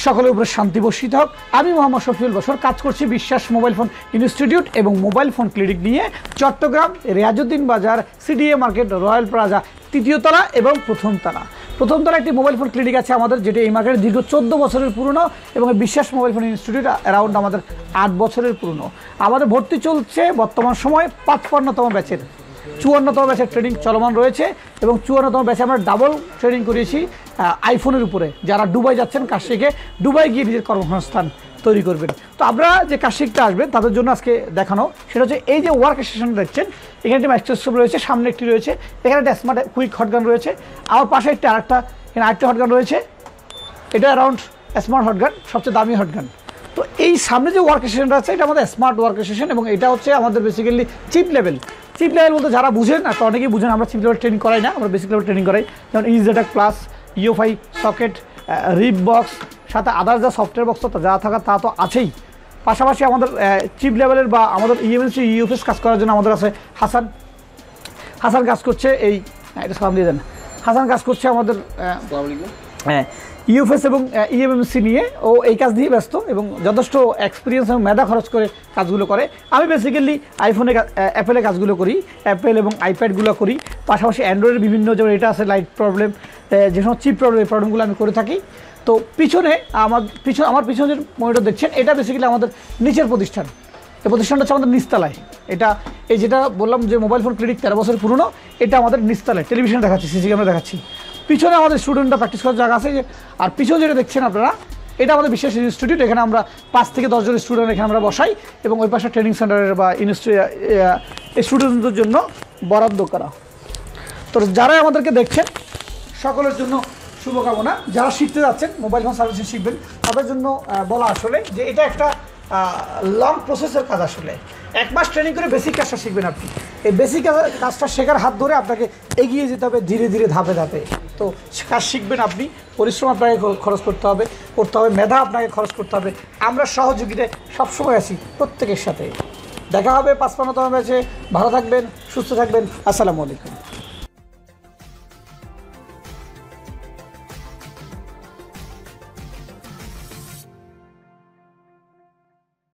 সকলের উপরে শান্তি বর্ষিত হোক। আমি মোহাম্মদ শফিউল বশর কাজ করছি বিশ্বাস মোবাইল ফোন ইনস্টিটিউট এবং মোবাইল ফোন ক্লিনিক নিয়ে চট্টগ্রাম রিয়াজউদ্দিন বাজার সিডিএ মার্কেট রয়্যাল প্লাজা তৃতীয় তলা এবং প্রথম তলা একটি মোবাইল ফোন ক্লিনিক আছে আমাদের, যেটা এই মার্কেটে দীর্ঘ 14 বছরের পুরনো এবং বিশ্বাস মোবাইল ফোন ইনস্টিটিউট অ্যারাউন্ড আমাদের 8 বছরের পুরনো। আমাদের ভর্তি চলছে বর্তমান সময়ে 55তম ব্যাচের, 54তম ব্যাচের ট্রেনিং চলমান রয়েছে এবং 54তম ব্যাচে আমরা ডাবল ট্রেনিং করিয়েছি আইফোনের উপরে। যারা দুবাই যাচ্ছেন কাজ শিখে দুবাই গিয়ে নিজের কর্মসংস্থান তৈরি করবেন। তো আপনারা যে কাজ শিখতে আসবেন তাদের জন্য আজকে দেখানো সেটা হচ্ছে এই যে ওয়ার্ক স্টেশন দেখছেন, এখানে একটি মাইক্রোস্কোপ রয়েছে, সামনে একটি রয়েছে, এখানে একটা স্মার্ট কুইক হটগান রয়েছে, আমার পাশে একটি আরেকটা হটগান রয়েছে, এটা অ্যারাউন্ড স্মার্ট হটগান, সবচেয়ে দামি হটগান। তো এই সামনে যে ওয়ার্ক স্টেশনটা আছে এটা আমাদের স্মার্ট ওয়ার্ক স্টেশন এবং এটা হচ্ছে আমাদের বেসিক্যালি চিপ লেভেল বলতে যারা বুঝেন আর অনেকেই বুঝেন, আমরা চিপ লেভেল ট্রেনিং করাই না, আমরা বেসিক লেভেল ট্রেনিং করাই, যেমন ইজেটাক প্লাস, ইউফাই সকেট, রিপ বক্স, সাথে আদার্স যা সফটওয়্যার বক্স তো যা থাকা তা তো আছেই। পাশাপাশি আমাদের চিপ লেভেলের বা আমাদের ইএমএলসি ইউএফএস কাজ করার জন্য আমাদের আছে হাসান কাজ করছে, এই এটা সালাম দিয়ে দেন, হাসান কাজ করছে আমাদের ইউএফএস এবং ইএমএমসি নিয়ে, ও এই কাজ দিয়ে ব্যস্ত এবং যথেষ্ট এক্সপিরিয়েন্স এবং মেধা খরচ করে কাজগুলো করে। আমি বেসিক্যালি অ্যাপেলে কাজগুলো করি, অ্যাপেল এবং আইপ্যাডগুলো করি, পাশাপাশি অ্যান্ড্রয়েডের বিভিন্ন যেমন এটা আছে লাইট প্রবলেম, যে সমস্ত চিপ প্রবলেম, এই প্রবলেমগুলো আমি করে থাকি। তো পিছনে আমার পিছনে যে মনিটর দেখছেন এটা বেসিক্যালি আমাদের নিচের প্রতিষ্ঠান, এই প্রতিষ্ঠানটা হচ্ছে আমাদের নিচতলায়। এটা এই যেটা বললাম যে মোবাইল ফোন ক্লিনিক 13 বছর পুরনো, এটা আমাদের নিচতলায়, টেলিভিশনে দেখাচ্ছি, সিসি ক্যামেরা দেখাচ্ছি। পিছনে আমাদের স্টুডেন্টরা প্র্যাকটিস করার জায়গা আছে, আর পিছনে যেটা দেখছেন আপনারা এটা আমাদের বিশ্বাস ইনস্টিটিউট, এখানে আমরা 5 থেকে 10 জন স্টুডেন্ট এখানে আমরা বসাই এবং ওই পাশে ট্রেনিং সেন্টারের বা স্টুডেন্টদের জন্য বরাদ্দ করা। তো যারাই আমাদেরকে দেখছেন সকলের জন্য শুভকামনা। যারা শিখতে যাচ্ছেন মোবাইল ফোন সার্ভিসিং শিখবেন তাদের জন্য বলা আসলে যে এটা একটা লং প্রসেসের কাজ। আসলে 1 মাস ট্রেনিং করে বেসিক কাজটা শিখবেন আপনি। এই বেসিক কাজটা শেখার হাত ধরে আপনাকে এগিয়ে যেতে হবে ধীরে ধীরে, ধাপে ধাপে। তো কাজ শিখবেন আপনি, পরিশ্রম আপনাকে খরচ করতে হবে, মেধা আপনাকে খরচ করতে হবে। আমরা সহযোগিতায় সবসময় আছি প্রত্যেকের সাথে। দেখা হবে 55তম ব্যাচে। ভালো থাকবেন, সুস্থ থাকবেন। আসসালামু আলাইকুম।